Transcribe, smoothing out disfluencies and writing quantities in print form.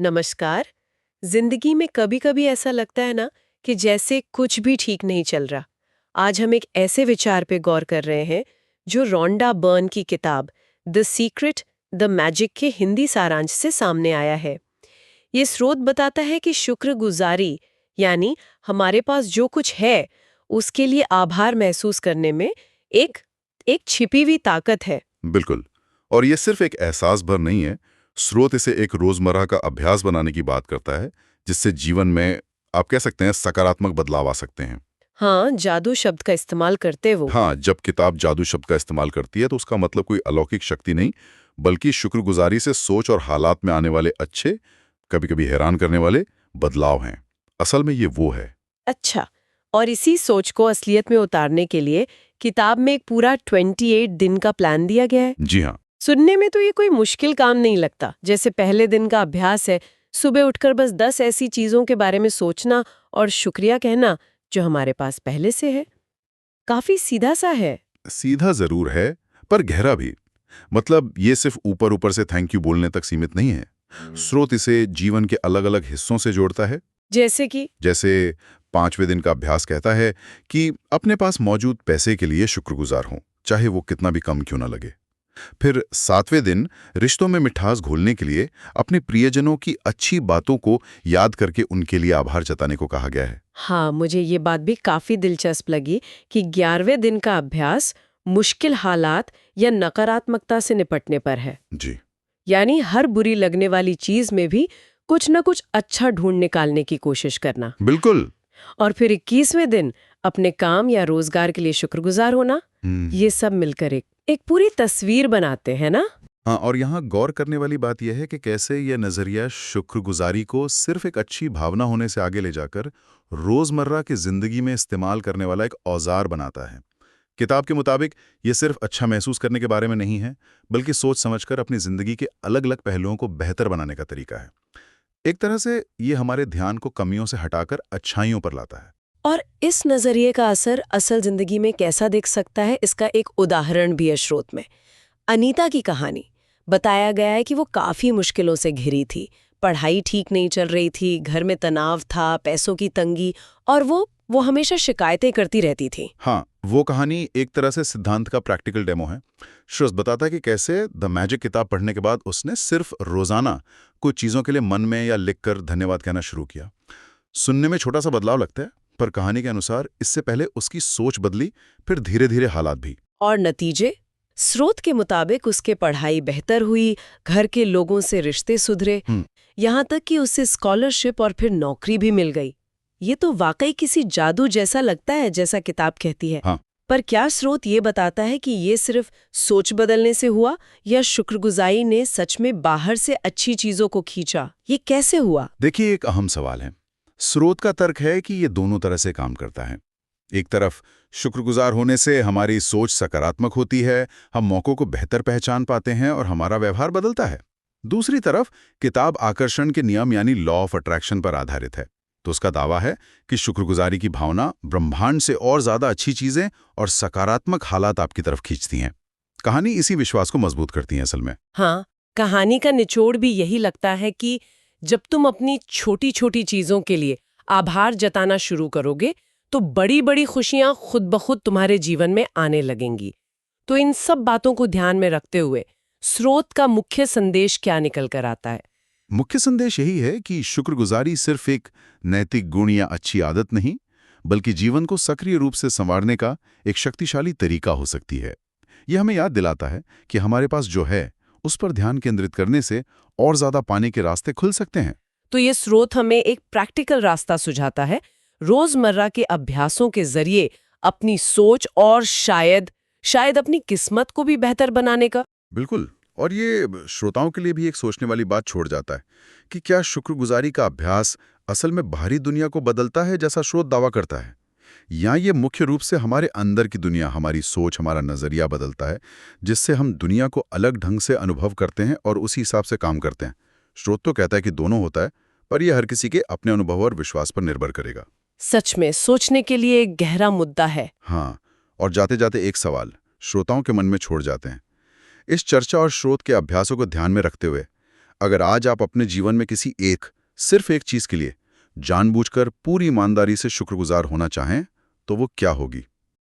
नमस्कार। जिंदगी में कभी कभी ऐसा लगता है ना कि जैसे कुछ भी ठीक नहीं चल रहा। आज हम एक ऐसे विचार पे गौर कर रहे हैं जो रोंडा बर्न की किताब द सीक्रेट द मैजिक के हिंदी सारांश से सामने आया है। ये स्रोत बताता है कि शुक्रगुजारी यानी हमारे पास जो कुछ है उसके लिए आभार महसूस करने में एक एक छिपी हुई ताकत है। बिल्कुल। और ये सिर्फ एक एहसास भर नहीं है। स्रोत इसे एक रोजमर्रा का अभ्यास बनाने की बात करता है, जिससे जीवन में आप कह सकते हैं सकारात्मक बदलाव आ सकते हैं। हाँ, जादू शब्द का इस्तेमाल करते वो। हाँ, जब किताब जादू शब्द का इस्तेमाल करती है तो उसका मतलब कोई अलौकिक शक्ति नहीं, बल्कि शुक्रगुजारी से सोच और हालात में आने वाले अच्छे, कभी कभी हैरान करने वाले बदलाव हैं। असल में ये वो है। अच्छा, और इसी सोच को असलियत में उतारने के लिए किताब में एक पूरा 28 दिन का प्लान दिया गया है। जी हाँ। सुनने में तो ये कोई मुश्किल काम नहीं लगता। जैसे पहले दिन का अभ्यास है, सुबह उठकर बस 10 ऐसी चीजों के बारे में सोचना और शुक्रिया कहना जो हमारे पास पहले से है। काफी सीधा सा है। सीधा जरूर है, पर गहरा भी। मतलब ये सिर्फ ऊपर ऊपर से थैंक यू बोलने तक सीमित नहीं है। स्रोत इसे जीवन के अलग अलग हिस्सों से जोड़ता है। जैसे कि जैसे 5वें दिन का अभ्यास कहता है कि अपने पास मौजूद पैसे के लिए शुक्रगुजार हों, चाहे वो कितना भी कम क्यों ना लगे। फिर 7वें दिन रिश्तों में मिठास घोलने के लिए अपने प्रियजनों की अच्छी बातों को याद करके उनके लिए आभार जताने को कहा गया है। हाँ, मुझे ये बात भी काफी दिलचस्प लगी कि 11वें दिन का अभ्यास मुश्किल हालात या नकारात्मकता से निपटने पर है। जी यानी हर बुरी लगने वाली चीज में भी कुछ न कुछ अच्छा ढूंढ निकालने की कोशिश करना। बिल्कुल। और फिर 21वें दिन अपने काम या रोजगार के लिए शुक्रगुजार होना। ये सब मिलकर एक पूरी तस्वीर बनाते हैं ना। हाँ, और यहाँ गौर करने वाली बात यह है कि कैसे यह नजरिया शुक्रगुजारी को सिर्फ एक अच्छी भावना होने से आगे ले जाकर रोजमर्रा की जिंदगी में इस्तेमाल करने वाला एक औजार बनाता है। किताब के मुताबिक ये सिर्फ अच्छा महसूस करने के बारे में नहीं है, बल्कि सोच समझकर अपनी जिंदगी के अलग अलग पहलुओं को बेहतर बनाने का तरीका है। एक तरह से ये हमारे ध्यान को कमियों से हटाकर अच्छाइयों पर लाता है। और इस नजरिए का असर असल जिंदगी में कैसा दिख सकता है, इसका एक उदाहरण भी है स्रोत में। अनीता की कहानी बताया गया है कि वो काफी मुश्किलों से घिरी थी। पढ़ाई ठीक नहीं चल रही थी, घर में तनाव था, पैसों की तंगी, और वो हमेशा शिकायतें करती रहती थी। हाँ, वो कहानी एक तरह से सिद्धांत का प्रैक्टिकल डेमो है। श्रोस बताता है कि कैसे द मैजिक किताब पढ़ने के बाद उसने सिर्फ रोजाना कुछ चीजों के लिए मन में या लिखकर धन्यवाद कहना शुरू किया। सुनने में छोटा सा बदलाव लगता है, पर कहानी के अनुसार इससे पहले उसकी सोच बदली, फिर धीरे धीरे हालात भी। और नतीजे? स्रोत के मुताबिक उसके पढ़ाई बेहतर हुई, घर के लोगों से रिश्ते सुधरे, यहाँ तक कि उसे स्कॉलरशिप और फिर नौकरी भी मिल गई। ये तो वाकई किसी जादू जैसा लगता है, जैसा किताब कहती है। हाँ। पर क्या स्रोत ये बताता है कि ये सिर्फ सोच बदलने से हुआ, या शुक्रगुजारी ने सच में बाहर से अच्छी चीजों को खींचा? ये कैसे हुआ? देखिए, एक अहम सवाल है। स्रोत का तर्क है कि ये दोनों तरह से काम करता है। एक तरफ शुक्रगुजार होने से हमारी सोच सकारात्मक होती है, हम मौकों को बेहतर पहचान पाते हैं और हमारा व्यवहार बदलता है। दूसरी तरफ किताब आकर्षण के नियम यानी लॉ ऑफ अट्रैक्शन पर आधारित है, तो उसका दावा है कि शुक्रगुजारी की भावना ब्रह्मांड से और ज्यादा अच्छी चीजें और सकारात्मक हालात आपकी तरफ खींचती हैं। कहानी इसी विश्वास को मजबूत करती है असल में। हाँ, कहानी का निचोड़ भी यही लगता है कि जब तुम अपनी छोटी छोटी चीजों के लिए आभार जताना शुरू करोगे तो बड़ी बड़ी खुशियां खुद ब खुद तुम्हारे जीवन में आने लगेंगी। तो इन सब बातों को ध्यान में रखते हुए स्रोत का मुख्य संदेश क्या निकल कर आता है? मुख्य संदेश यही है कि शुक्रगुजारी सिर्फ एक नैतिक गुण या अच्छी आदत नहीं, बल्कि जीवन को सक्रिय रूप से संवारने का एक शक्तिशाली तरीका हो सकती है। यह हमें याद दिलाता है कि हमारे पास जो है उस पर ध्यान केंद्रित करने से और ज्यादा पाने के रास्ते खुल सकते हैं। तो ये स्रोत हमें एक प्रैक्टिकल रास्ता सुझाता है, रोजमर्रा के अभ्यासों के जरिए अपनी सोच और शायद अपनी किस्मत को भी बेहतर बनाने का। बिल्कुल। और ये श्रोताओं के लिए भी एक सोचने वाली बात छोड़ जाता है कि क्या शुक्रगुजारी का अभ्यास असल में बाहरी दुनिया को बदलता है जैसा स्रोत दावा करता है, या ये मुख्य रूप से हमारे अंदर की दुनिया, हमारी सोच, हमारा नजरिया बदलता है, जिससे हम दुनिया को अलग ढंग से अनुभव करते हैं और उसी हिसाब से काम करते हैं। स्रोत तो कहता है कि दोनों होता है, पर यह हर किसी के अपने अनुभव और विश्वास पर निर्भर करेगा। सच में सोचने के लिए एक गहरा मुद्दा है। हाँ, और जाते जाते एक सवाल श्रोताओं के मन में छोड़ जाते हैं। इस चर्चा और स्रोत के अभ्यासों को ध्यान में रखते हुए अगर आज आप अपने जीवन में किसी सिर्फ एक चीज के लिए जानबूझकर पूरी ईमानदारी से शुक्रगुजार होना चाहें, तो वो क्या होगी?